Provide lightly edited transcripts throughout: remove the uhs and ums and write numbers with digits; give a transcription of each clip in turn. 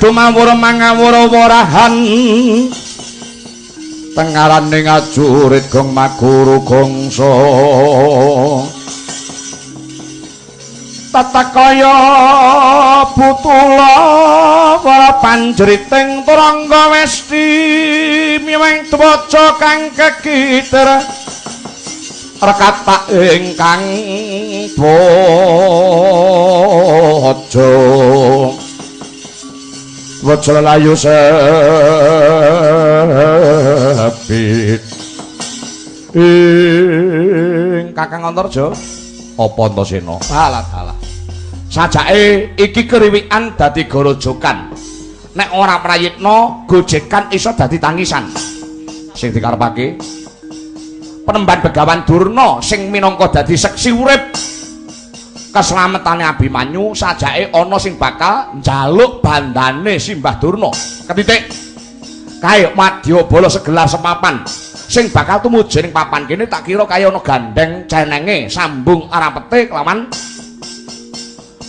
dumawur mangawur-wurahan tengarane ngajurit gong maguru gongso tata kaya butula para panjriting turangga westi miweng twaca kang kekiter rekata ingkang bojo waca layu sepit Kakang Antarja apa Antasena alah sajake iki keriwikan dadi gorojokan nek ora prayitna gojekan iso dadi tangisan sing dikarepake Penemban Begawan Durna sing minangka dadi seksi urip keslametane Abimanyu sajake ana sing bakal njaluk bandane Simbah Durna ketitik kae Wadyabala segelar sepapan sing bakal tumuju ning papan kene tak kira kaya ana gandeng cenenge sambung arapete kelawan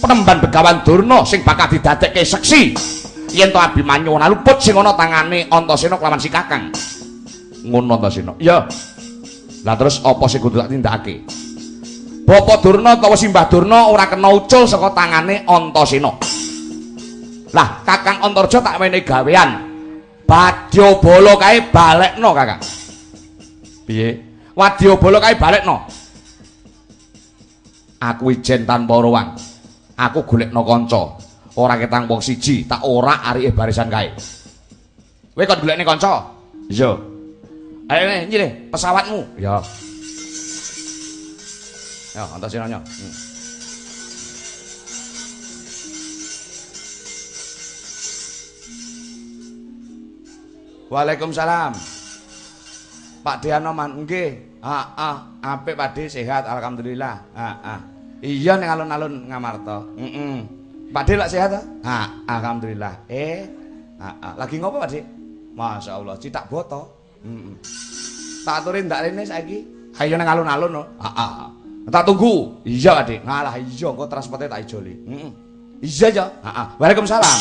Penemban Begawan Durna sing bakal didadekke seksi yen to Abimanyu ana luput sing ana tangane Antasena kelawan si Kakang ngono Antasena iya lah terus apa sing kudu tak tindakake Bapak Durna utawa Simbah Durna ora kena ucul saka tangane Antasena lah Kakang Antarja tak menehi gawean Wadyabala kae balekno Kakang piye Wadyabala kae balekno aku ijen tanpa ruang aku golekno kanca ora ketang wong siji tak ora arike barisan kae kowe kon golekne kanca iya ayo nyire pesawatmu ya ya Antasena nya Waalaikumsalam Pak De Anoman nggih apik Pak De sehat alhamdulillah iya ning alun-alun Ngamarta Pak De lak sehat ta alhamdulillah lagi ngopo Pak De masyaallah citak boto tak aturin ndak rene saiki ayo nang alun-alun no tak tunggu iya Pak De ngalah iya kok transporte tak ijoli iya ya Waalaikumsalam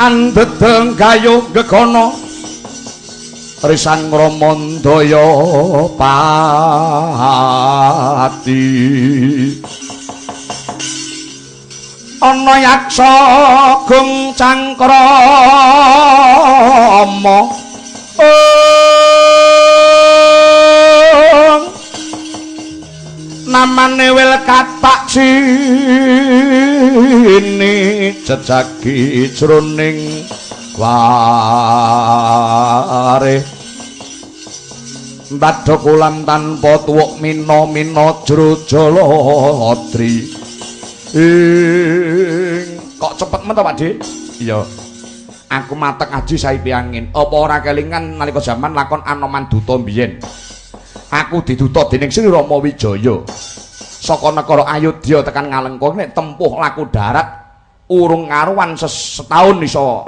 andheteng gayuh gegono risan Ramandaya pati ana yaksa gung cangkrama namane wil katak sini jejagi jroning ware badha kulam tanpa tuwuk mina-mina jrojalodri kok cepet men to Pak De iya aku matek aji saipi angin apa ora kelingan nalika jaman lakon Anoman Duta mbiyen aku diduta dening Sri Rama Wijaya saka negara Ayodya tekan Ngalengka nek tempuh laku darat urung ngaruan setahun iso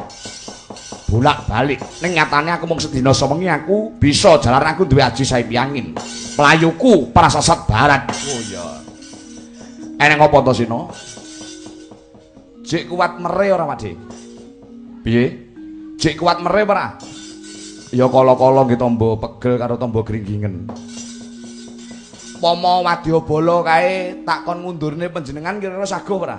bolak-balik ning nyatane aku mung sedina sewengi aku bisa jalan aku duwe aji saipi angin mlayuku prasasat barat oh iya eneng apa to Sina jek kuat mere ora Pak De piye jek kuat mere ora ya kala-kala nggih tombo pegel karo tombo gringgingen Pomo Wadyabala kae tak kon ngundurne panjenengan kira-kira saguh ora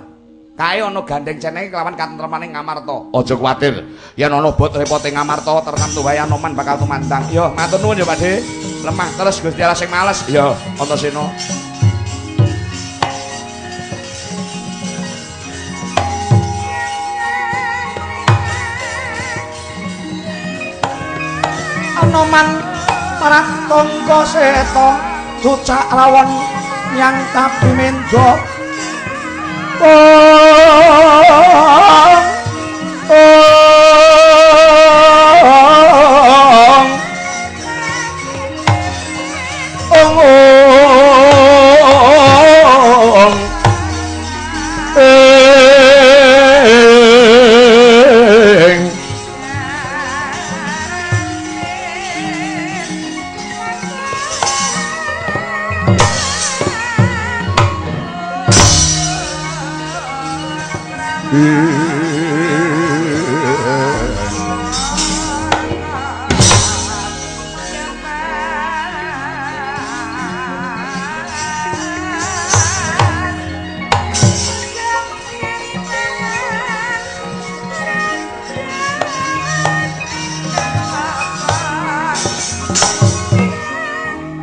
Kae ana gandeng cenenge kelawan katentremane Ngamarta. Aja kuwatir, yen ana bot repote Ngamarta terkam tuwae Anoman bakal tumandang. Yo, matur nuwun ya, Pakde. Lemah terus Gusti Allah sing males. Yo, Antasena. Anoman marang tangga seta cucak rawon nyang kapimendha.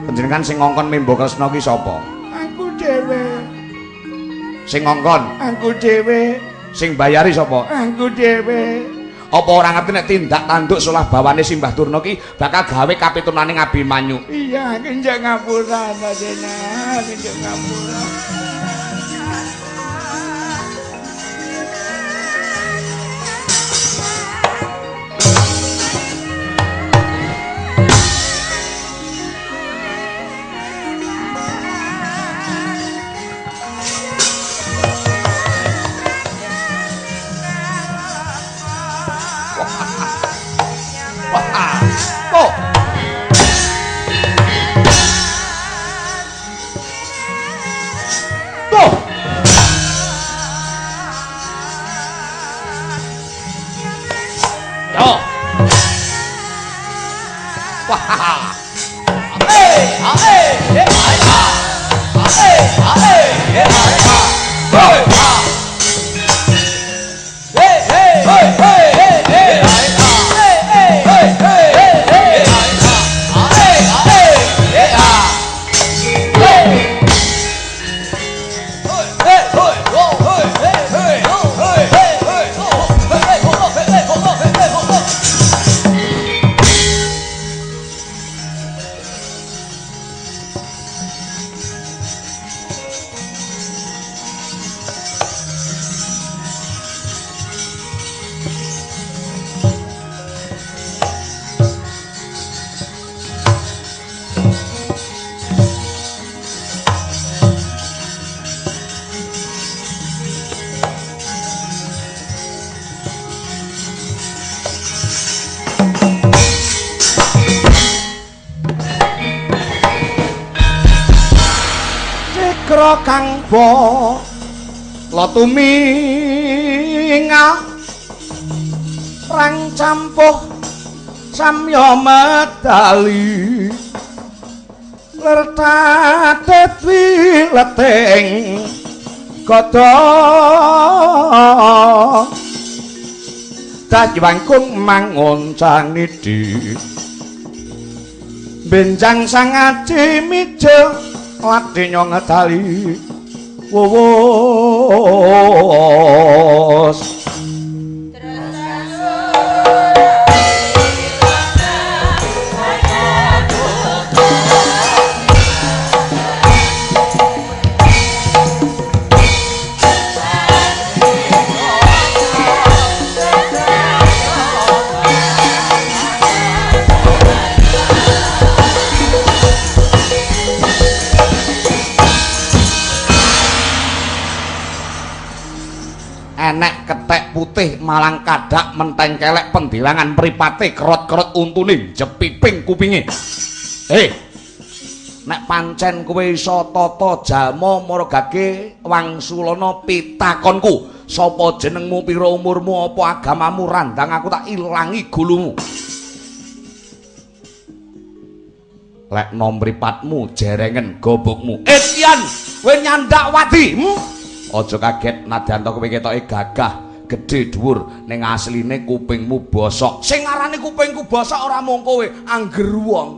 Panjenengan sing ngongkon Mimba Kresna ki sapa? Aku dhewe. Sing ngongkon? Aku dhewe. Sing bayari sapa? Aku dhewe. Apa ora ngerti nek tindak tanduk solah bawane Simbah Durna ki bakal gawe kapitunaning Abimanyu? Iya, kenjak ngapura, Panjenengan, kenjak ngapura. Kang bo lotuminga rang campuh samya medali lertatet wileteng kodha dajwangkung mangoncanidi benjang sang aji mija ladenya ngedali wos enek ketek putih malang kadak menteng kelek pendilangan mripate kerot-kerot untune jepiping kupinge. Nek pancen kowe iso tata jalma maragake wangsulana pitakonku, sapa jenengmu, pira umurmu, apa agamamu, randang aku tak ilangi gulumu. Lek nom mripatmu jerengen gobokmu. Kian kowe nyandak wadi. Aja kaget nadyan to kowe ketoke gagah, gedhe dhuwur ning asline kupingmu bosok. Sing ngarani kupingku bosok ora mung kowe, angger wong.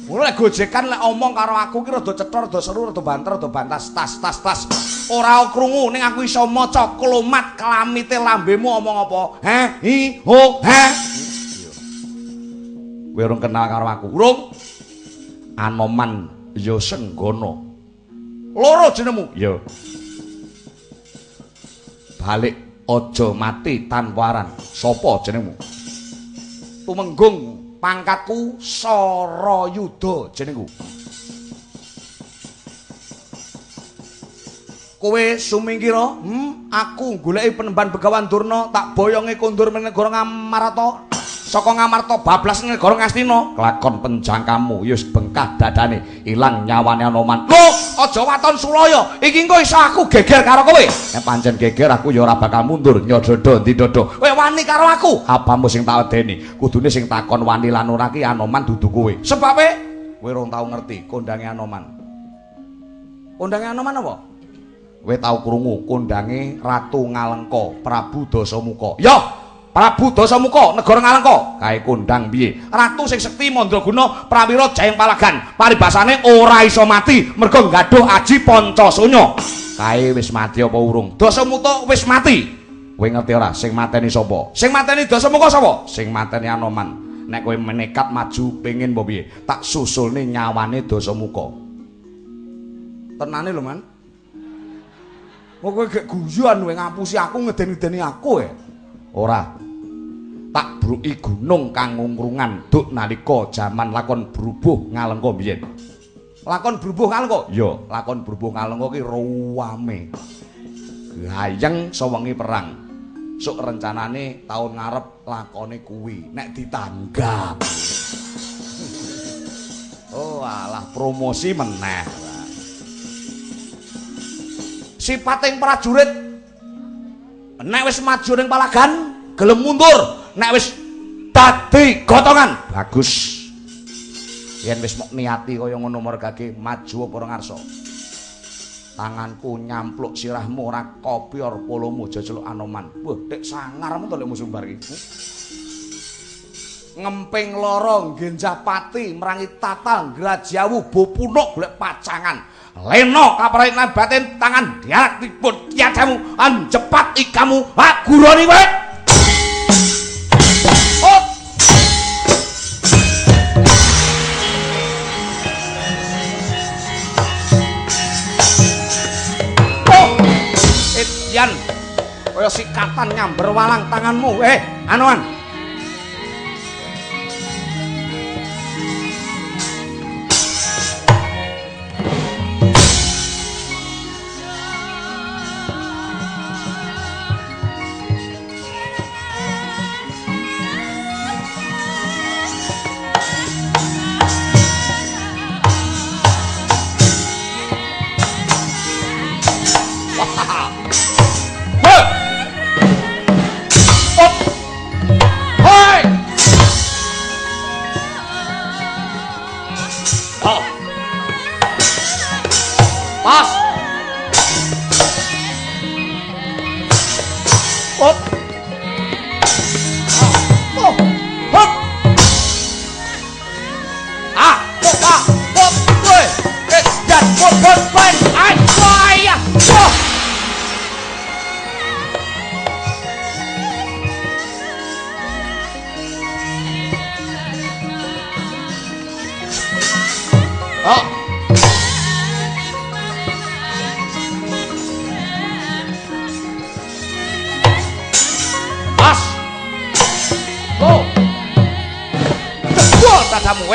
Mulai gojekan lek omong karo aku ki rada cethor, rada seru, rada banter, rada bantas, tas. Ora krungu ning aku iso maca klomat kelamite lambemu omong apa? Heh, hi, ho, heh. Kowe urung kenal karo aku. Urung? Anoman ya Senggono. Loro jenengmu? Ya. Balik aja mati tanwaran. Sapa jenengmu? Tumenggung pangkatku Sarayuda jenengku. Kowe sumingkira, aku goleki Penemban Begawan Durna tak boyonge kondur ning negara Ngamarta. Saka Ngamarta bablas ning negara Ngastina. Kelakon penjangkamu ya wis bengkah dadane, ilang nyawane Anoman. Loh, aja waton sulaya. Iki engko iso aku geger karo kowe. Nek pancen geger aku ya ora bakal mundur nyododo ndi dodo. Kowe wani karo aku? Apamu sing tak wedeni? Kudune sing takon wani lan ora ki Anoman dudu kowe. Sebabe kowe ora tau ngerti kondange Anoman. Kondange Anoman apa? Kowe tau krungu kondange Ratu Ngalengka, Prabu Dasamuka. Ya, Prabu Dasamuka negara Ngalengka. Kae kondang piye? Ratu sing sekti mandraguna prawira Jayeng Palagan. Paribasane ora iso mati mergo nggaduh aji Pancasunya. Kae wis mati apa urung? Dasamuka wis mati. Kowe ngerti ora sing mateni sapa? Sing mateni Dasamuka sapa? Sing mateni Anoman. Nek kowe menekat maju pengin apa piye? Tak susulne nyawane Dasamuka. Tenane lho, Man. Kok kowe gek guyon kowe ngapusi aku ngeden-ngedeni aku Ora. Tak bruki gunung kang ngungkrungan duk nalika jaman lakon Brubuh Ngalengka biyen. Lakon Brubuh Ngalengka? Ya, lakon Brubuh Ngalengka ki ruwame. Gayeng sewengi perang. Sok rencanane taun ngarep lakone kuwi nek ditanggap. Oh, alah promosi meneh. Sipating prajurit nek wis maju ning Palagan gelem mundur, nek wis dadi gotongan bagus. Yen wis mok niati kaya ngono mergake maju apa ora ngarsa. Tanganku nyampluk sirahmu ora kopior polomu jajeluk Anoman. Wah, tek sangarmu to lek musuh bar iki. Ngemping loro genjah pati merangi tata Grajawu bopunuk golek pacangan. Leno kaprait lan batin tangan diaratipun tiadamu anjepat ikamu hak guroni kowe. Oh. Oh. Etian kaya sikatan nyamber walang tanganmu. Anoman.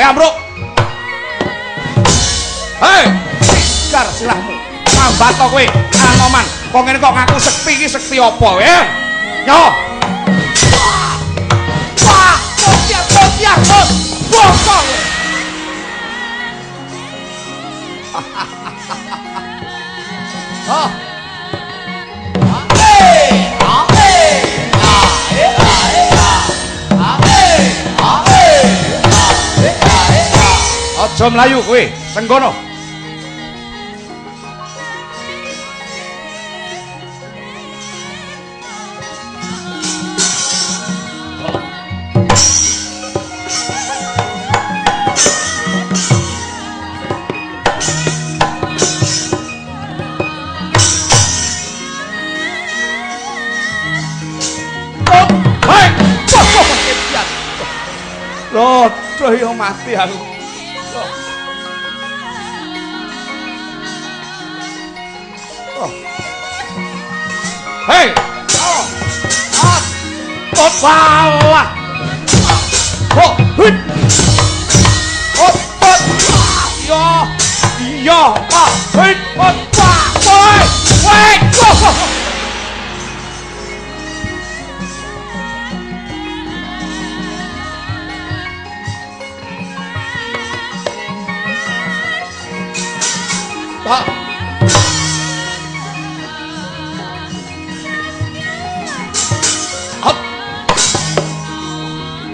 Amruk. Hei, sikar sirahmu. Mambato kowe, Anoman. Kok ngene kok ngaku sekti iki sekti apa ya? Yo. Wah, kopiah, bokong. Oh. Aja mlayu kowe, Senggono. Waduh ya mati aku. Oh. Hei. Oh. Ah. Oh, balah. Oh, hit. Oh, oh. Yo. Yo, ah, hit. Oh, bah. Woi. Woi. Oh. Pak. Hop.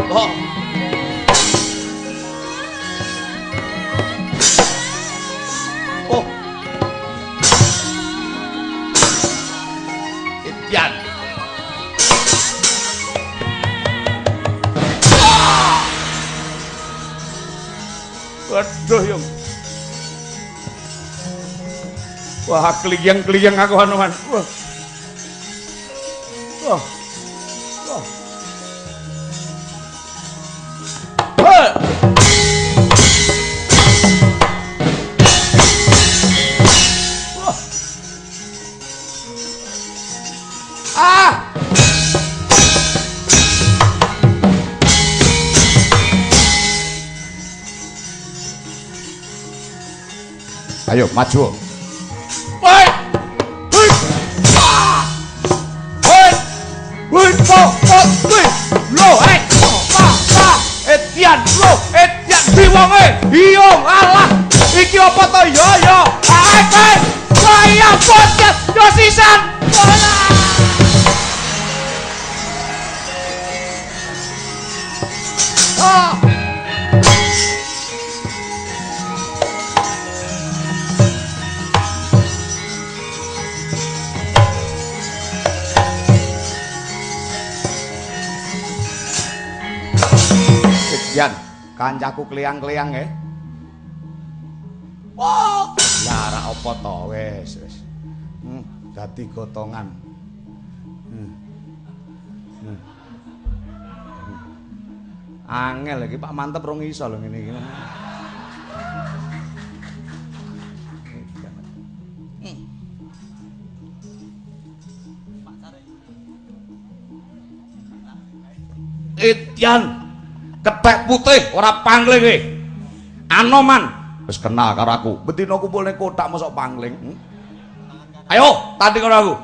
Oh. Oh. Itian. Waduh, Yung. Wah, kliyeng-kliyeng aku Hanuman. Wah. Wah. Wah. Hei. Wah. Ah. Ayo maju. Woi! Woi! Ah! Woi! Woi, woi! Lo, Etian, lo, Etian diwonge. Iya, alah. Iki apa to? Yo. Ae, saya podcast yo sisan. Ah! Yan, kancaku kliang-kliang ya. Wah, lara apa to wis. Dadi gotongan. Angel iki Pak Mantep rong iso lho ngene iki. Itian ketek putih ora pangling e. Anoman wis kenal karo aku. Betina kumpul ning kotak mosok pangling. Ayo, tanding karo aku.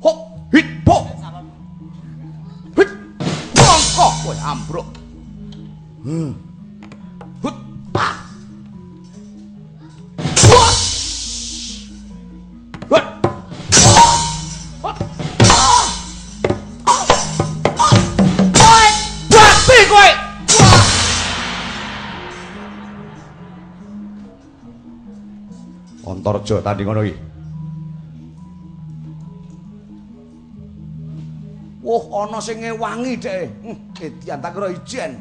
Hop, hit, pok. Hit. Bongkok kowe ambruk. Hut, pah. Wah. Hut. Antarja tanding ngono iki. Woh, ana sing ngewangi dhek. Etian tak kira ijen.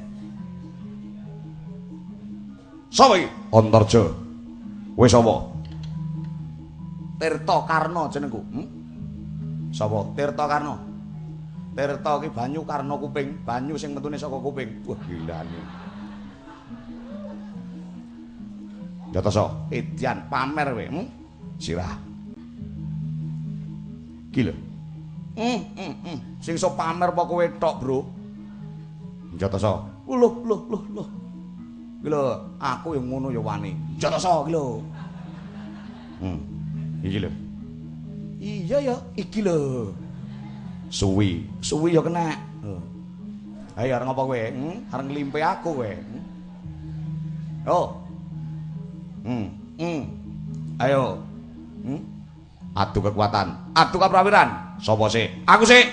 Sapa iki? Antarja. Kowe sapa? Tirta Karna jenengku. Sapa? Tirta Karna. Tirta iki banyu karna kuping, banyu sing metune saka kuping. Wah, gilane. Jatoso, Etian pamer kowe, sirah. Ki lho. Sing iso pamer apa kowe tok, Bro? Jatoso. Loh. Ki lho, aku yang ngono ya wani. Jatoso ki lho. Iki lho. Iya ya, iki lho. Suwi ya kena. Ayo arep ngopo kowe? Arep nglimpe aku kowe. Oh. Ayo. Adu kekuatan, adu kaprawiran. Sapa sih? Aku sih.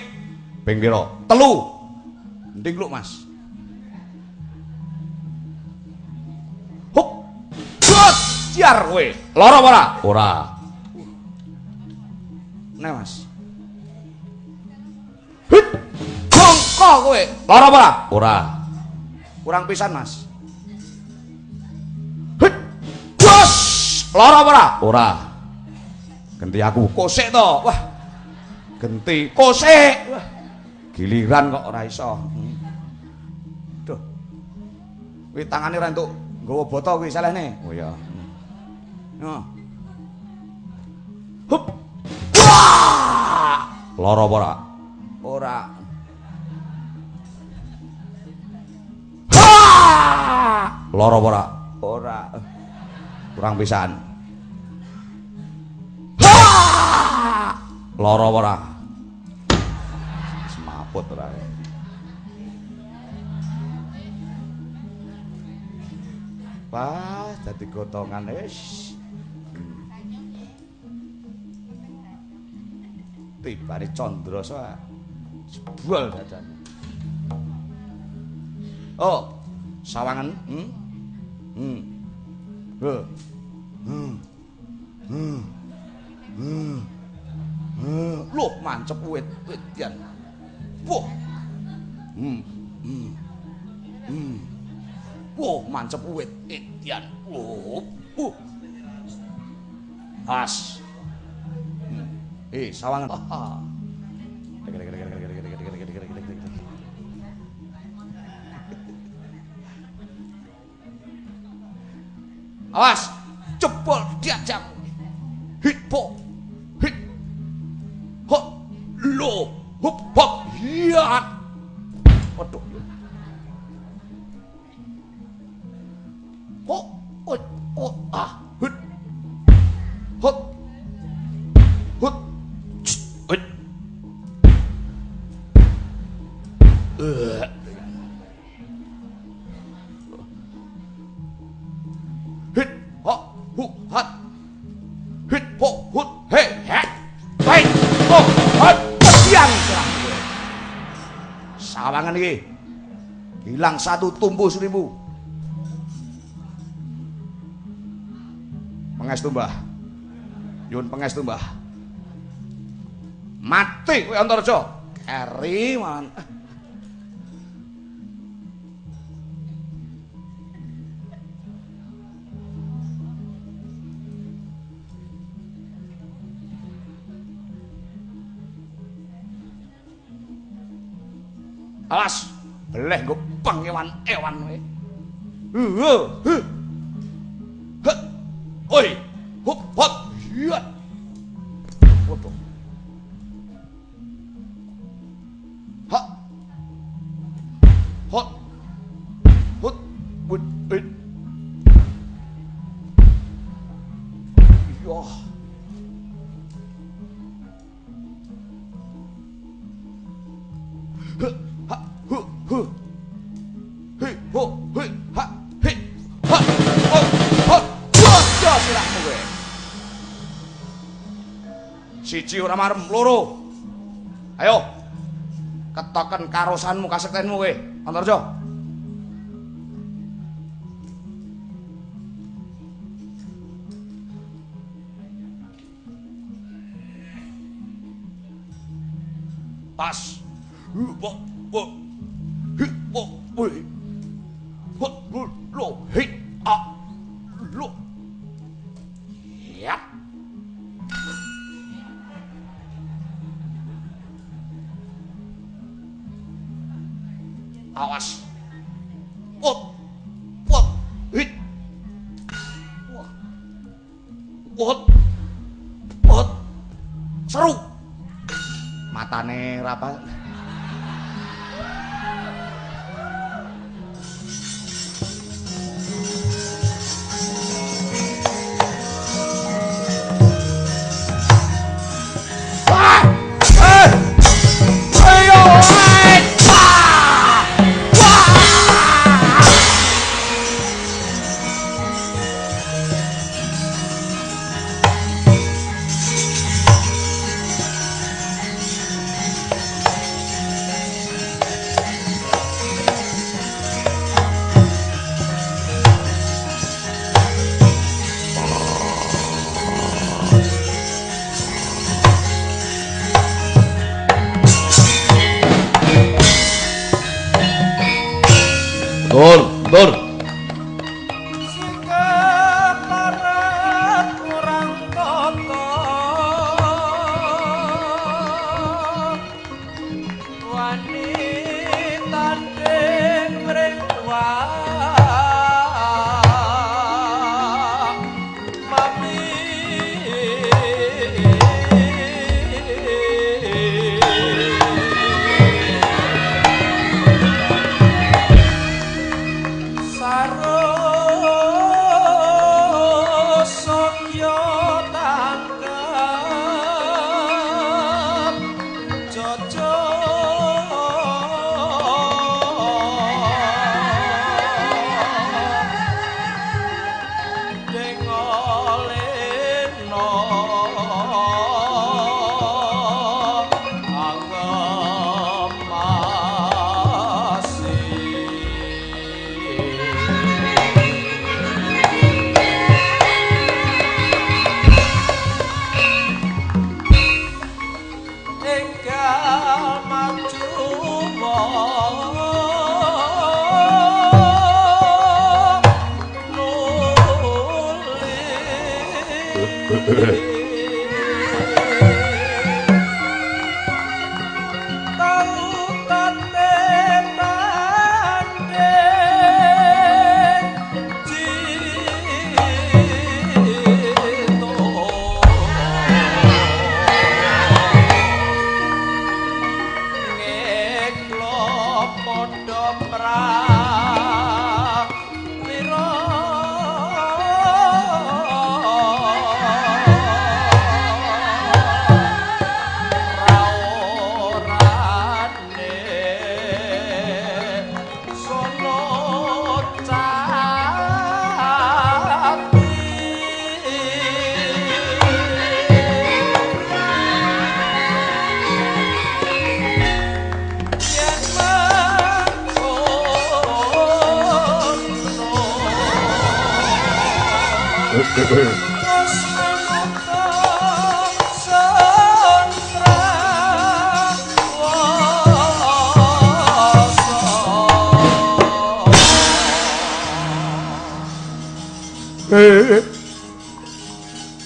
Ping pira? 3. Nding luk, Mas. Hop. Bos, ciar kowe. Lara apa ora? Ora. Nah, Mas. Hit. Bongko kowe. Lara apa ora? Ora. Kurang pisan, Mas. Lara apa ora? Ora. Genti aku kosek to. Wah. Genti kosek. Wah. Giliran kok ora iso. Duh. Kuwi tangane ora entuk nggawa bata kuwi salehne. Oh iya. Nah. Hup. Wah! Lara apa ora? Ora. Ha! Lara apa ora? Ora. Kurang pisan. Ha! Lara apa ora? Semaput ora. Wah, dadi gotongan wis. Tibane Candra soa. Jebol dadane. Oh, sawangan. Loh, mancep wit-witian. Wah. Wah, mancep wit-witian. As. Sawangan. Awas, jebol diajak. Hit po. Hit. Hop. Lo. Hop hop. Hiat. Waduh. Hop. Oh. Ah. Hit. Hop. Hut. Hut. Hit. Ho. Hu. Hat. Hit. Po. Hut. He. He. Baik. Oh. Hat. Siang. Sawangan iki. Hilang 1 tumbuh 1000. Pangestu Mbah. Nyuwun pangestu Mbah. Mati kowe Antarja. Keri man. Alas, beleh nggo pangewan ewan kowe. Oi, hop hop. Iya. Waduh. Ha. Hot. Hot. Wit. Wit. Iya. Ha. Hu. Hu. He. Ho. He. Ha. He. Ha. Oh. Hot. Wah, silahmu kowe. Siji ora marem, loro. Ayo. Ketoken karosanmu kasektenmu kowe, Antarja. Tas. Bo. Lo. Hit. A. Lo. Yap. Awas. Pot. Hit. Pot. Seru. Matane rapa. Dur. Wanita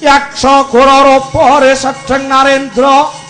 Yaksa Gurarupa Hare Sedheng Narendra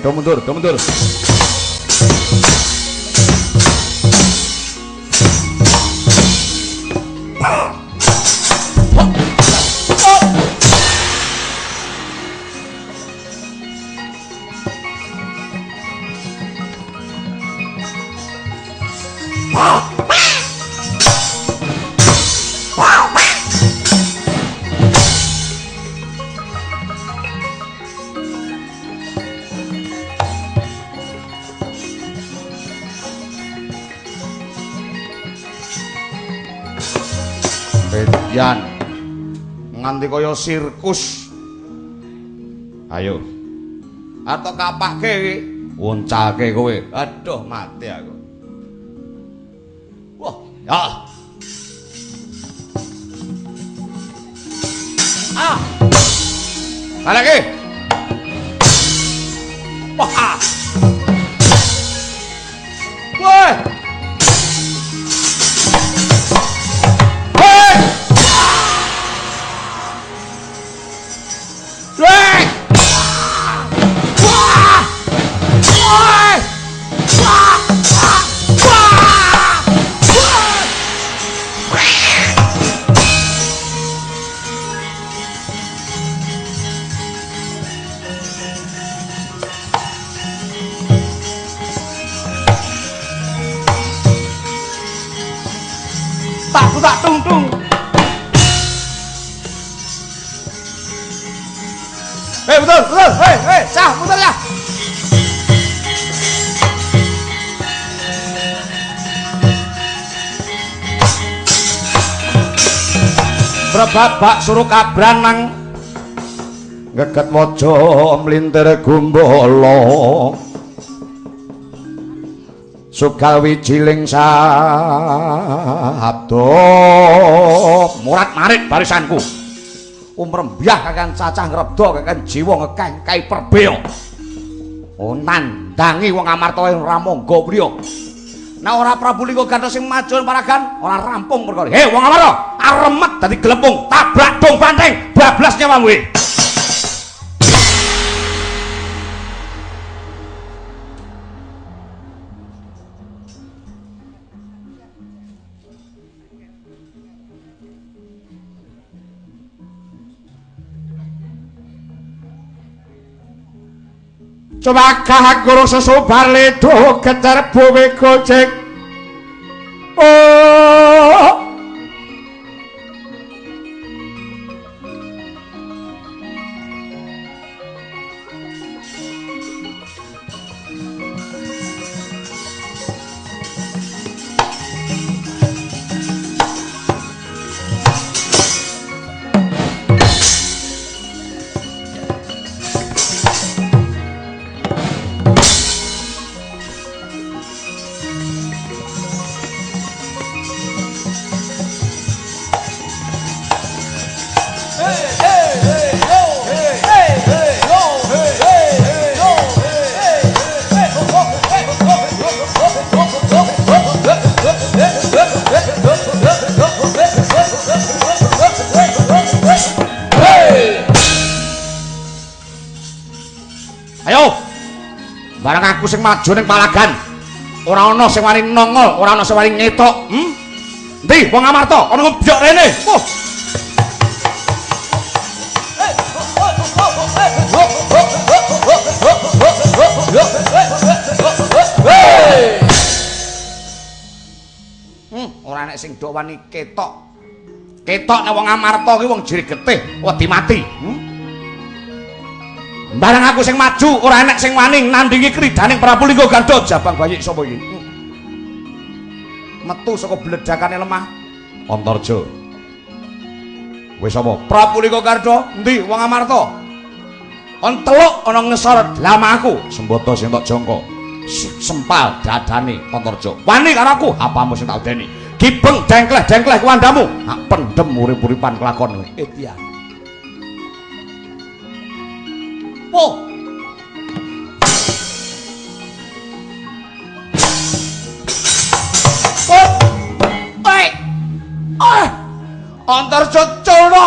do mundur, do mundur. Yan nganti kaya sirkus. Ayo. Atok kapake Woncake kowe. Aduh, mati aku. Wah, ya. Ah. Lagi. Wah. Woi. Tak tung-tung. Betul. Cah, putar ya. Brebabak suruh kabran nang geget waja mlintir gumbala. Sugal wijiling sabda murat marit barisanku umrembyah kakan cacah ngrebda kakan jiwa ngekeng kai perbeya nandangi wong amarta ora monggo priya nek ora Prabu Lingga Gandha sing maju paragan ora rampung perkara wong amarta aremet dadi gelembung tabrak dong banteng bablas nyawamu kowe. Coba guru sesubar ledo kejar bowe gojek. Oh. Barang aku sing maju ning palagan. Ora ana sing wani nongol, ora ana sing wani ngetok. Endi wong Amarta ana ngebyok rene. Ora nek sing ndok wani ketok. Ketok nek wong Amarta ki wong jere getih, wedi mati. Barang aku sing maju ora enek sing wani nandingi kridaning Prabu Lingga Gandha jabang bayi sapa iki? Metu saka bledakane lemah. Antarja. Wis apa? Prabu Lingga Gandha endi wong Amarta? On teluk ana ngesor lamaku sembata sing tok jangka. Sempal dadane Antarja. Wani karo aku apamu sing tak udeni. Gibeng dengkleh-dengkleh kuwandamu. Hak pendem urip-uripan kelakon kowe. Etian. Oh. Antarja culno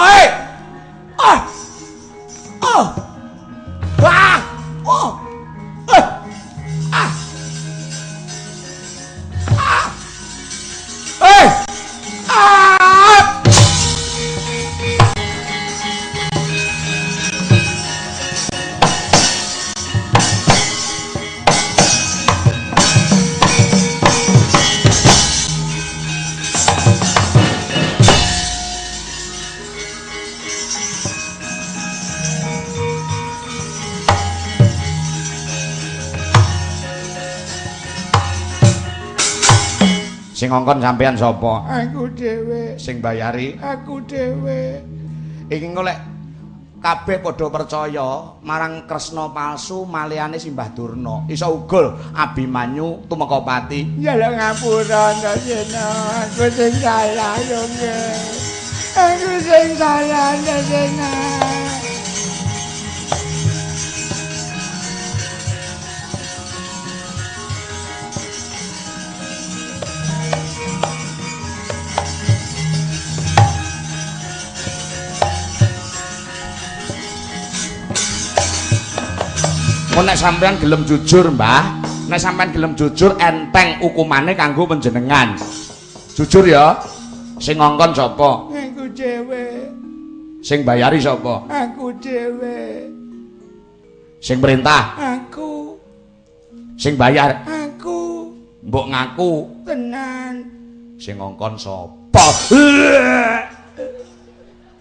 Sing ngongkon sampean sapa? Aku dhewe. Sing bayari? Aku dhewe. Iki golek kabeh padha percaya marang Kresna palsu malihane Simbah Durna. Isa ugul Abimanyu tumeka pati. Ya lho ngapura Antasena, aku sing salah yo nggih. Aku sing salah Antasena. Nek sampean gelem jujur, Mbah. Nek sampean gelem jujur enteng hukumane kanggo panjenengan. Jujur ya. Sing ngongkon sapa? Aku dhewe. Sing bayari sapa? Aku dhewe. Sing perintah? Aku. Sing bayar? Aku. Mbok ngaku Tenan. sing ngongkon sapa?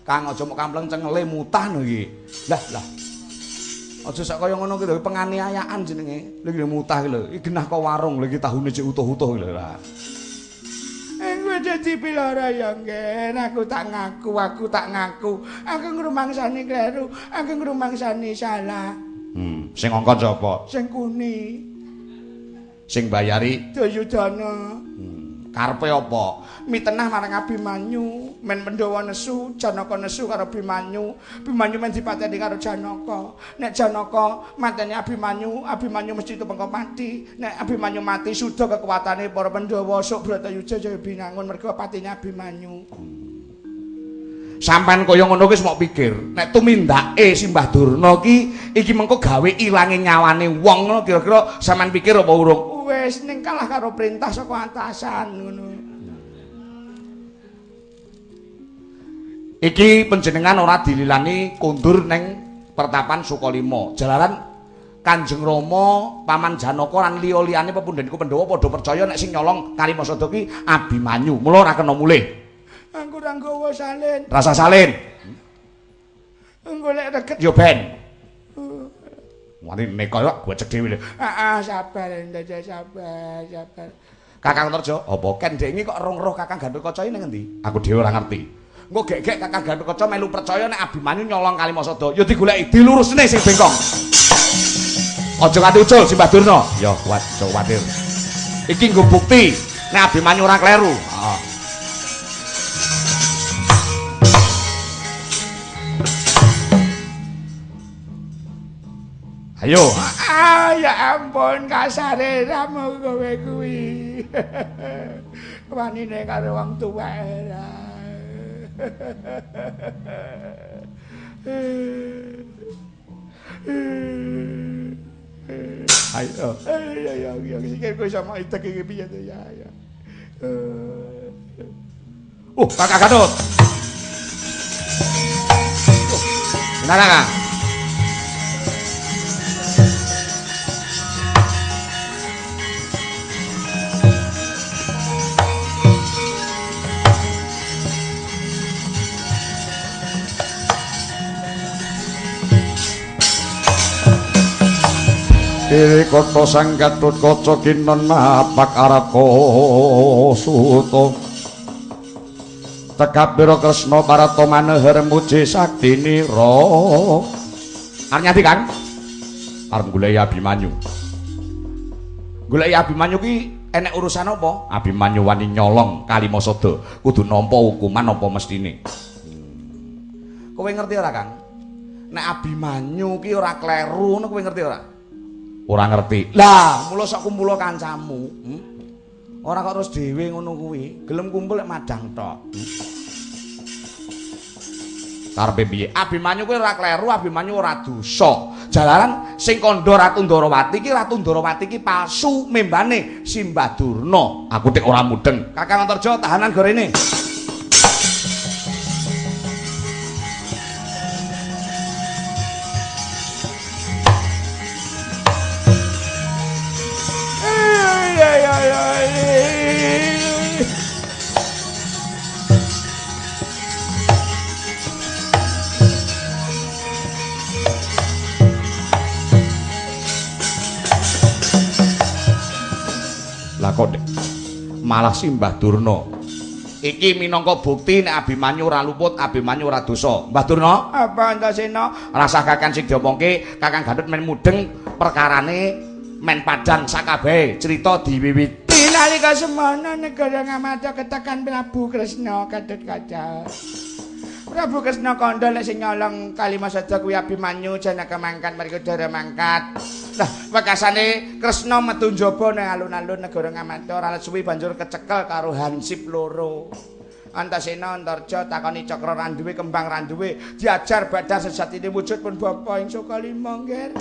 Kang aja mok kampleng cengele mutah no iki. Lah. Aja sak kaya ngono ki lho penganiayaan jenenge. Lha iki mutah ki lho. Iki genah kok warung lha iki tahune cek utuh-utuh lho lah. Aku dadi pilara ya ngen, aku tak ngaku. Aku ngrumangsani kleru, aku ngrumangsani salah. Sing ngongkon sapa? Sing kuni. Sing bayari Dayudana. karepe apa? Mitenah marang Abimanyu, men Pandhawa nesu, Janaka nesu karo Abimanyu. Abimanyu men dipateni karo Janaka. Nek Janaka mateni Abimanyu, Abimanyu mesti tumeka mati. Nek Abimanyu mati suda kekuatane para Pandhawa sok Bratayuda Jaya binangun merga patine Abimanyu. Sampan kaya ngono wis mok pikir, nek tumindake Simbah Durna iki mengko gawe ilange nyawane wong ngono kira-kira sampean pikir apa urung? Wis ning kalah karo perintah saka atasan ngono. Iki panjenengan ora dililani kundur ning pertapan Sukalima. Jalaran Kanjeng Rama, Paman Janaka lan liya-liyane pepundhenku Pandhawa padha percaya nek sing nyolong Kalimasada ki Abimanyu. Mula ora kena mulih. Aku ora nggawa salin. Rasa salin. Golek reget. Yo ben. Wani neka kok gocek dhewe lho. Sabar Ndada, sabar. Kakang Antarja, apa ken dek iki kok rong-roh Kakang Gandhakaca ning endi? Aku dhewe ora ngerti. Engko gek-gek Kakang Gandhakaca melu percaya nek Abimanyu nyolong Kalimasada, ya digoleki, dilurusne sing bengkong. Aja nganti ucul Simbah Durna. Ya, kuat, aja kuwatir. Iki nggo bukti nek Abimanyu ora kleru. Heeh. Ayo. Ya ampun kasare ramu kowe kuwi. Wanine karo wong tuwa era. Ayo. Ya sikil kowe sama itek iki piye to ya. Kakak Gatut. Benar Kang. Iri kota sang Gatut kaca kinon napak araka suta tekabira Kresna parata maneher muji saktinira. Arep nyati Kang? Arep goleki Abimanyu. Goleki Abimanyu ki enek urusan apa? Abimanyu wani nyolong Kalimasada, kudu nampa hukuman apa mestine. Kowe ngerti ora Kang? Nek Abimanyu ki ora kleru ngono kowe ngerti ora? Ora ngerti. Lah, mula sok kumpul kancamu. Ora kok terus dhewe ngono kuwi. Gelem kumpul lek madang tok. Karepe piye? Abimanyu kuwi ora kleru, Abimanyu ora dosa. Jalaran sing kandha Ratu Ndarawati ki palsu membane Simbah Durna. Aku tek ora mudeng. Kakang Antarja tahanan gorene. Lah kok malah Simbah Durna Iki minangka bukti nek Abimanyu ora luput, Abimanyu ora dosa. Mbah Durna, apa Antasena? rasah Kakang sing diomongke, Kakang Gatut men mudeng perkarane men padhang sakabehe crita diwiwiti. Nalika semana negara Ngamada ketekan Prabu Kresna Gatut Kaca. Prabu Kresna kandha nek sing nyolong Kalimasada kuwi Abimanyu Janaka mangkat mriku dara mangkat. Lah wekasane Kresna metu njaba nang alun-alun negara Ngamada ora suwi banjur kecekel karo hansip loro. Antasena Antarja takoni Cakra Randuwe kembang Randuwe diajar badar sejatine wujud pun bapa ing Sokalima nggih.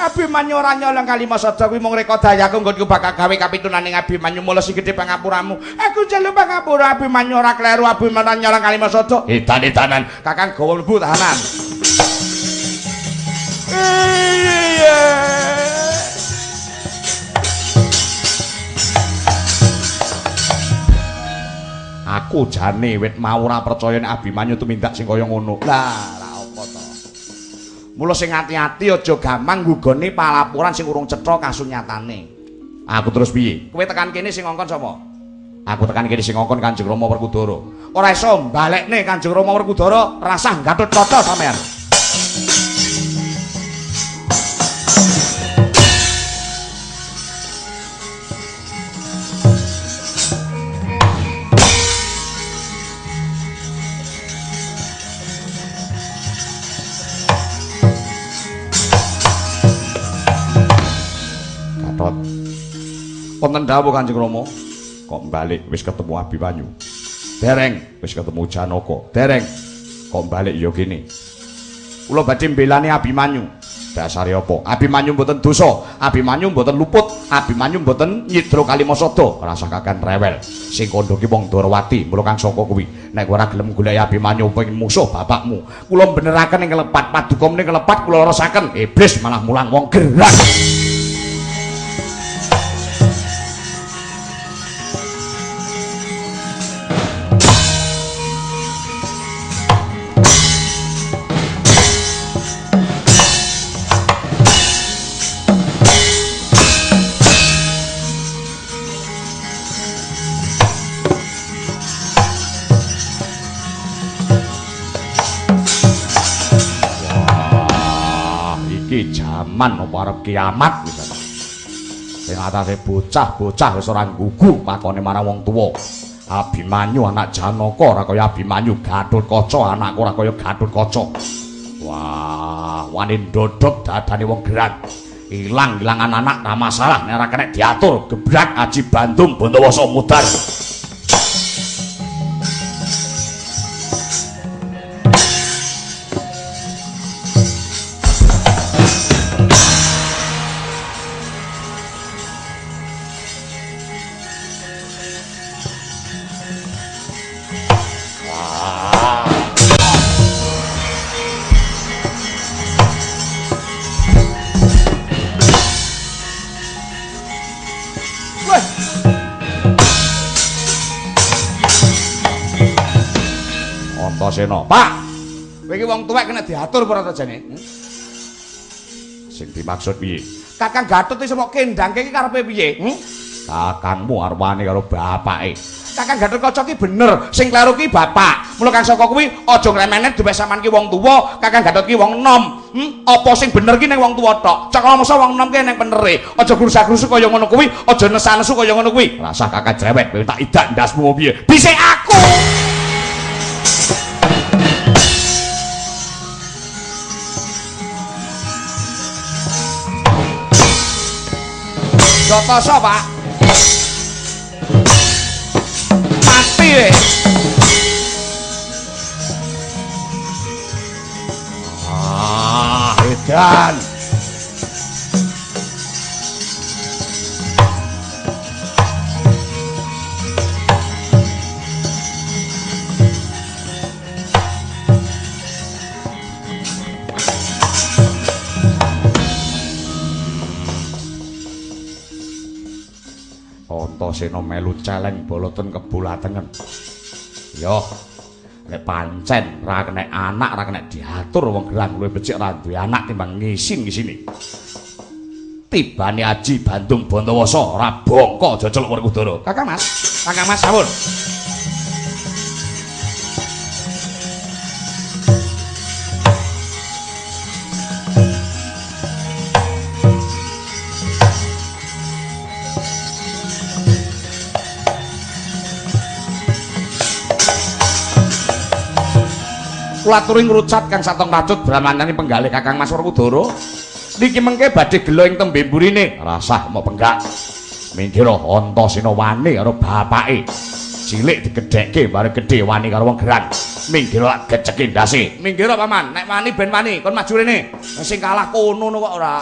Abimanyu ora nyolong Kalimasada kuwi mung reka dayaku nggonku bakal gawe kapitunaning Abimanyu mula sing gedhe pangapuramu. Aku njaluk pangapura Abimanyu ora kleru Abimanyu nyolong Kalimasada. Edan-edanan Kakang gawa mlebu tahanan. Iya. Aku jane wit mau ora percaya nek Abimanyu tumindak sing kaya ngono. Lah, ra apa to. Mula sing ati-ati aja gampang nggugoni palapuran sing urung cetha kasunyatane. Aku terus piye? Kowe tekan kene sing ngongkon sapa? Aku tekan kene sing ngongkon Kanjeng Rama Werkudara. Ora iso balekne Kanjeng Rama Werkudara, rasah Gatut Kaca sampean. Wonten dawuh Kanjeng Rama, kok balik wis ketemu Abimanyu. Dereng wis ketemu Janaka. Dereng kok balik ya kene. Kula badhe mbelani Abimanyu. Dasare apa? Abimanyu mboten dosa, Abimanyu mboten luput, Abimanyu mboten nyidra Kalimasada. Rasa kakan rewel. Sing kandha ki wong Darawati, mula kang saka kuwi. Nek ora gelem golek Abimanyu pengin musuh bapakmu. Kula beneraken ing kelepat, paduka menika kelepat kula rasaken iblis malah mulang wong gerak. Jaman apa arep kiamat wis ta. Sing atase bocah-bocah wis ora nggugu pakone marang wong tuwa. Abimanyu anak Janaka ora kaya Abimanyu Gatut Kaca anakku ora kaya Gatut Kaca. Wah, wani ndodhok dadane wong geran. Ilang-ilangan anak ra masalah nek ora kena diatur gebrak Aji Bandung Bantawasa mudar. Antasena, Pak. Kowe iki wong tuwek kena diatur apa ora jane? Sing dimaksud piye? Kakang Gatut iso mok kendangke iki karepe piye? Kakangmu arwane karo bapake. Kakang Gatut Kaca ki bener, sing kleru ki bapak. Mula kang saka kuwi aja ngremenet duwe sampean ki wong tuwa, Kakang Gatut ki wong enom. Apa sing bener ki ning wong tuwa tok. Cakal masa wong enom ki ning penere. Aja grusak-grusuk kaya ngono kuwi, aja nesan-nesu kaya ngono kuwi. Rasah kakak cerewet, kowe tak idak ndasmu piye? Dhisik aku. Jotoso, Pak. Mati ya. Edan. Antasena melu celeng boloten kebulatengen. Yo, nek pancen ra kenek anak, ra kenek diatur wong geran luwih becik ra duwe anak timbang ngisi-ngisine. tibane Aji Bandung Bantawasa ora bangka jajal Werkudara. Kakang Mas sampun. Kula aturi ngrucat Kang Satong Racut bramanane penggalih Kakang Mas Werkudara. Niki mengke badhe gelo ing tembe mburine. Rasah mau penggak. Minggira Antasena wani karo bapake. Cilik digedhekke bareng gedhe wani karo wong geran. Minggira geceki ndase. Minggira paman, nek wani ben wani kon maju rene. Sing kalah kono kok ora.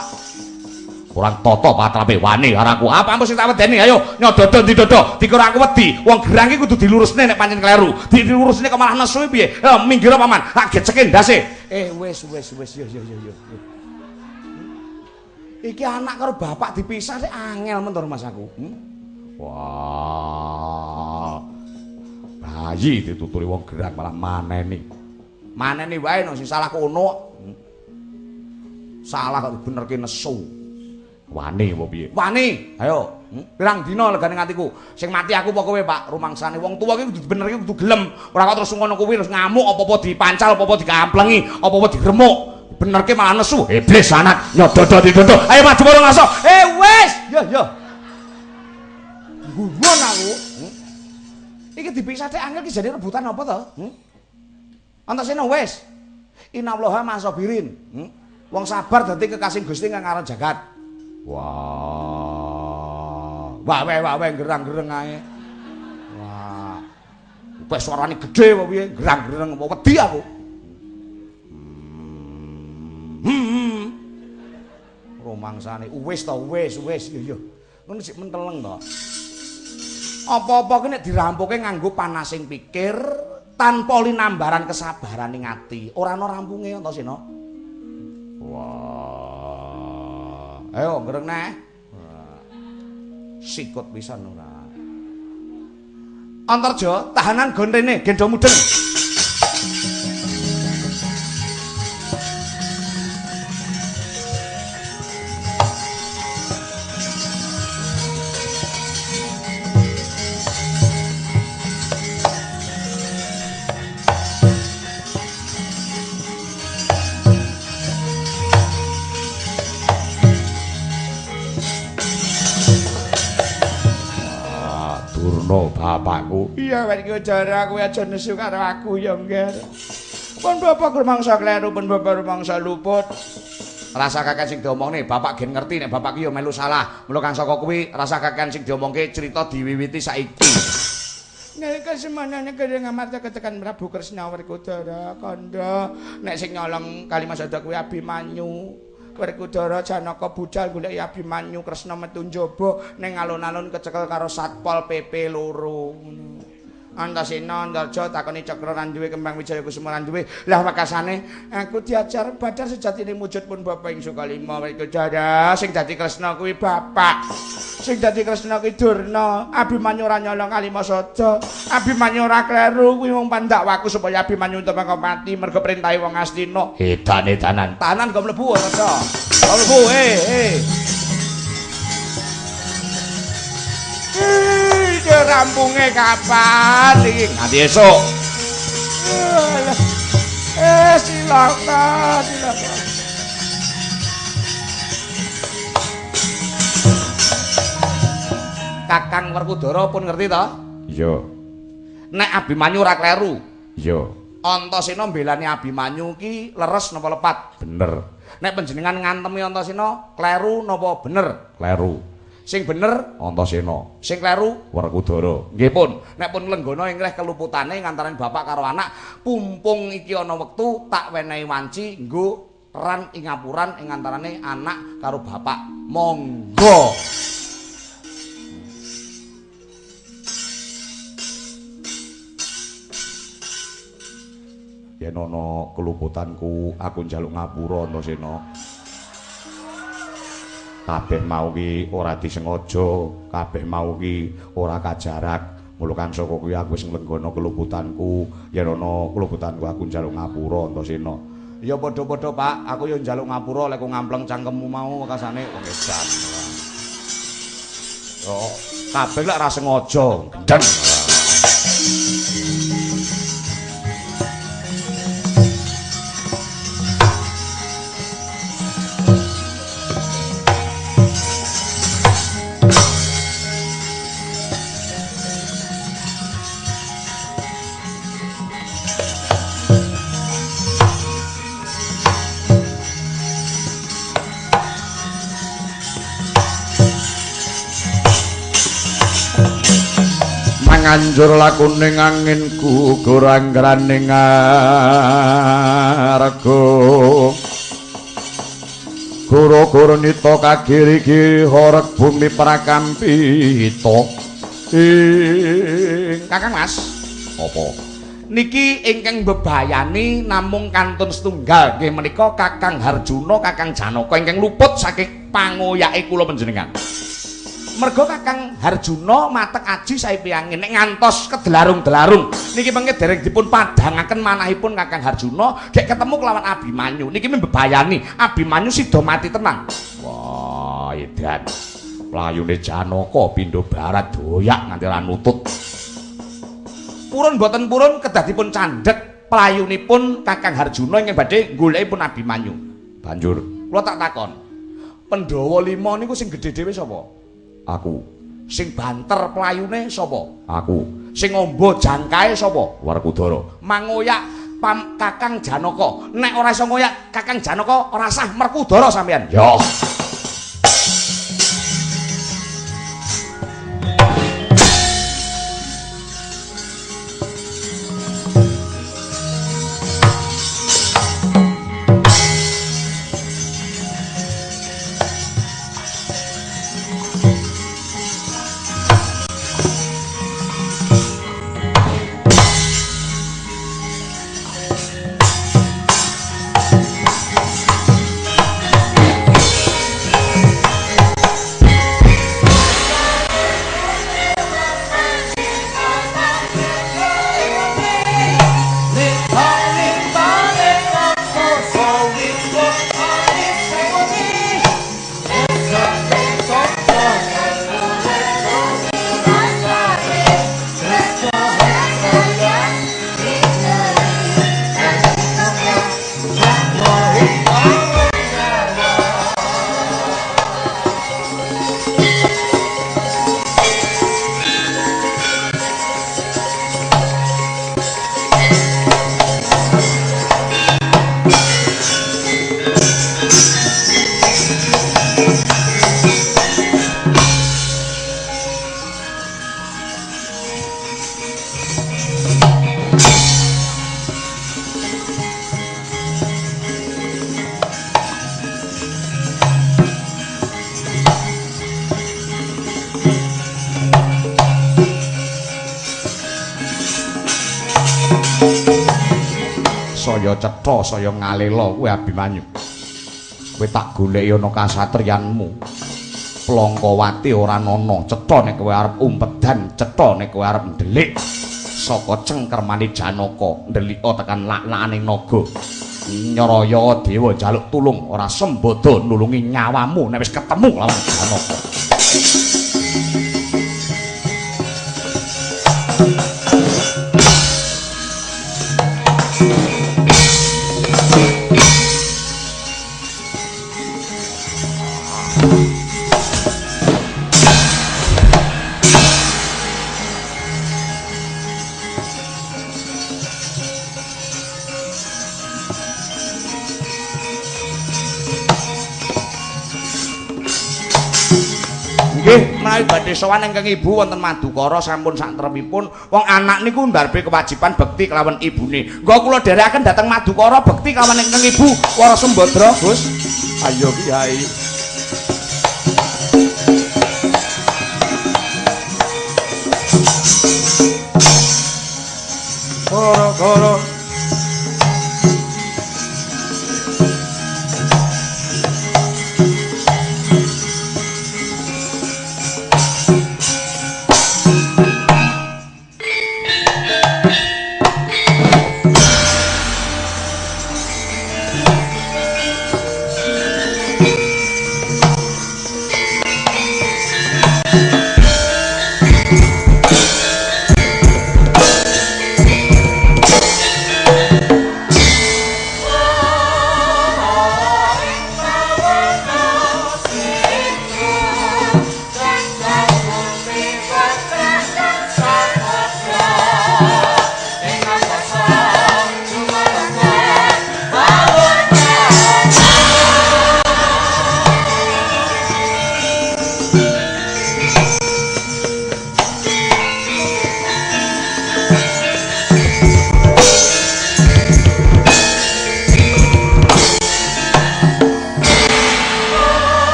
Kurang tata patrape wani karo aku. Apa mesti tak wedeni? Ayo nyododo didodo. Dikira aku wedi. Wong gerang iki kudu dilurusne nek pancen kleru. Dilurusne kok malah nesu piye? Minggir paman. Tak geceke ndase. Wis yo. Iki anak karo bapak dipisah sik angel mentur Mas aku. Wah. Bayi dituturi wong gerang malah maneni. Maneni wae no sing salah kono. Salah kok benerke nesu. Wani apa piye? Wani. Ayo. Pirang dina legane ngatiku. Sing mati aku apa kowe, Pak? Rumangsane wong tuwa iki kudu benerke kudu gelem. Ora kok terus ngono kuwi terus ngamuk apa-apa dipancal, apa-apa dikamplengi, apa-apa diremuk. Benerke malah nesu. Iblis anak nyododo didodo. Ayo maju bareng ngaso. Wis. Yo. Guyon aku. Iki dipisah tek angel ki jane rebutan apa to? Antasena wis. Innallaha masabirin. Wong sabar dadi kekasih Gusti kang aran jagat. Wah. Wae gerang-gereng ae. Wah. Wes suarane gedhe apa piye? Gerang-gereng apa wedi aku. Rumangsane wis to, wis yo. Ngono sik menteleng to. Apa-apa ki nek dirampuke nganggo panasing pikir tanpa linambaran kesabaran ing ati, ora ana rampunge Antasena. Wah. Ayo gereng neh. Sikut pisan ora. Antarja, tahanan gon rene, gendho mudeng. Bapakku. Iya Werkudara kowe aja nesu karo aku ya, Ngger. Pun bapak rumangsa kleru, pun bapak rumangsa luput. Rasa kakek sing diomongne bapak gen ngerti nek bapak ki ya melu salah. Mula kang saka kuwi rasa kakek sing diomongke cerita diwiwiti saiki. Nalika semanane kene ngamarta ketekan Prabu Kresna Werkudara kandha nek sing nyolong Kalimas Sada kuwi Abimanyu. Werkudara Janaka budal golek Abimanyu Kresna metu njaba ning alun-alun kecekel karo Satpol PP loro ngono. Antasena Andarja takoni Cakra Randuwe Kembang Wijaya Kusuma Randuwe. Lah wakasane aku diajar badar sejatine wujud pun Bapak ing Sukalima Werkudara sing dadi Kresna kuwi bapak. Sing dadi Kresna kuwi Durna. Abimanyu ora nyolong Kalimas Sada. Abimanyu ora kleru kuwi wong pandakwaku supaya Abimanyu entuk mati mergo perintahe wong Astina. Edane tanan. Tanan kok mlebu ora to. Kok mlebu rampunge kapan iki? Nganti esuk. Silakan. Kakang Werkudara pun ngerti to? Iya. Nek Abimanyu ora kleru. Iya. Antasena mbelani Abimanyu ki leres napa lepat? Bener. Nek panjenengan ngantemi Antasena kleru napa bener? Kleru. Sing bener Antasena, sing kleru Werkudara. Nggih pun, nek pun lenggana ingreh keluputane ngantaran bapak karo anak, pumpung iki ana wektu tak wenehi wanci nggo ran ing ngapuran ing antarane anak karo bapak. Monggo. Yen ana keluputanku aku njaluk ngapura Antasena. Kabeh mau ki ora disengaja, kabeh mau ki ora kajarak. Mula kang saka kuwi aku wis nglenggana keluputanku. Yen ana keluputanku aku njaluk ngapura Antasena. Ya padha-padha Pak, aku yo njaluk ngapura lek ngampleng cangkemmu mau wekasane wong edan. Yo kabeh lek ra sengaja gendeng. Nganjur lakuning anginku gurang-graning arga guru-guru nita kagiri-giri horeg bumi prakampita Kakang Mas apa niki ingkang bebayani namung kantun setunggal nggih menika Kakang Harjuna Kakang Janaka ingkang luput saking pangoyake kula panjenengan mergo Kakang Harjuna matek aji saipiyangin nek ngantos kedelarung-delarung niki mengke dereng dipun padangaken manahipun Kakang Harjuna gek ketemu kelawan Abimanyu niki mbebayani Abimanyu sida mati tenang wah edan playune Janaka pindho barat doyak nganti ra nutut purun boten purun kedah dipun candhek playunipun Kakang Harjuna ingkang badhe golekipun Abimanyu banjur kula tak takon Pandhawa 5 niku sing gedhe dhewe sapa aku sing banter playune sapa aku sing ngombo jangkae sapa Werkudara mangoyak Kakang Janaka nek ora iso ngoyak Kakang Janaka ora sah Werkudara sampean yo saya cetha saya ngalela kowe Abimanyu kowe tak goleki ana kasatriyanmu Plangkawati ora ana cetha nek kowe arep umpedan cetha nek kowe arep ndelik saka cengkermane Janaka ndelika tekan laknakane naga Nyaraya Dewa jaluk tulung ora sembada nulungi nyawamu nek wis ketemu lawan Janaka menawi badhe sowan ingkang ibu wonten Madukara sampun saktremipun wong anak niku ndarbe kewajiban bekti kelawan ibune. Nggo kula dherekaken dhateng Madukara bekti kelawan ingkang ibu Wara Sembadra, Gus. Ayo Kyai. Goro-goro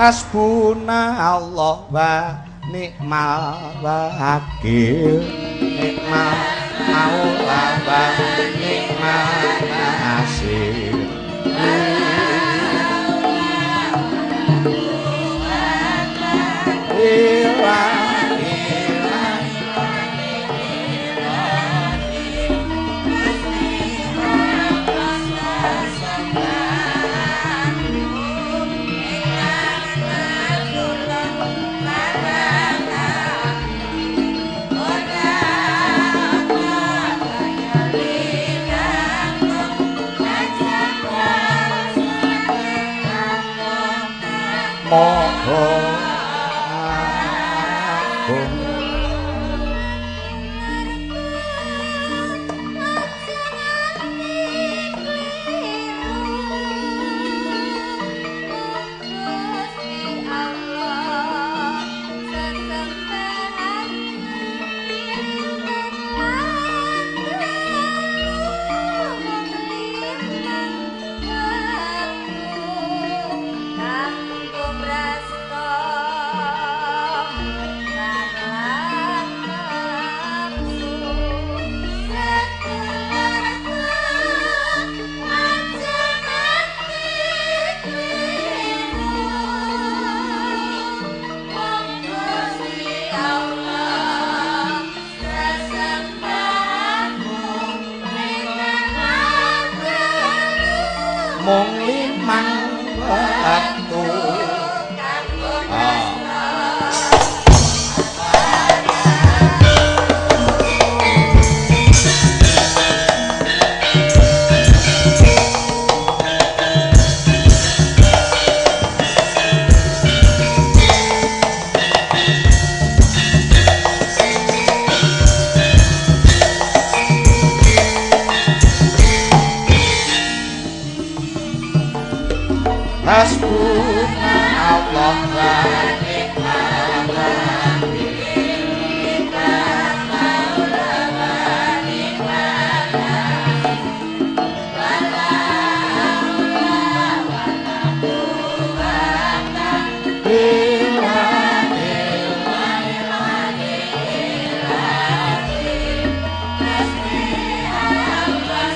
Hasbuna Allah wa ni'mal wakil, ni'mal maula wa ni'mal nasir. Moho agung mung limang wektu. Hasbuna Allah wa ni'mal wakil, ni'mal maula wa ni'mal nasir. Wala haula wala quwwata illa billahil azim. Hasbi Allah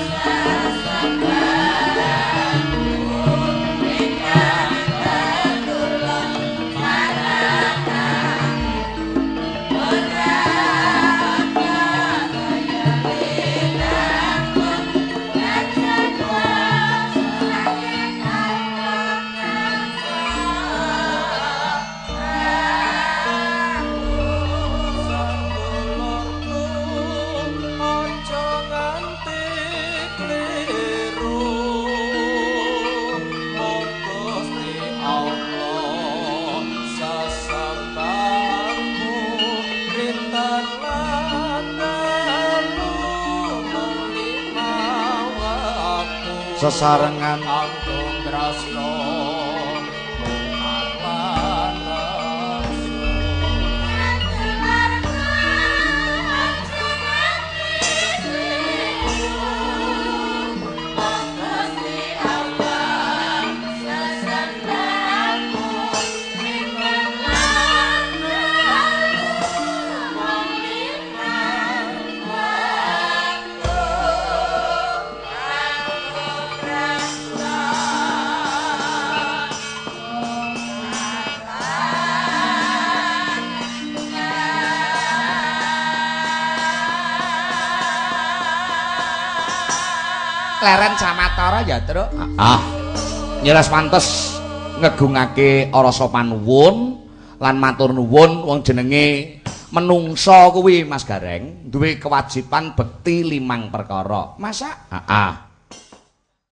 sesarengan anggung drasno lumawan Leren Samatara ya, Truk. Nyeles pantes ngegungake rasa panuwun lan matur nuwun wong jenenge menungsa kuwi Mas Gareng duwe kewajiban bekti 5 perkara. Masa? Heeh.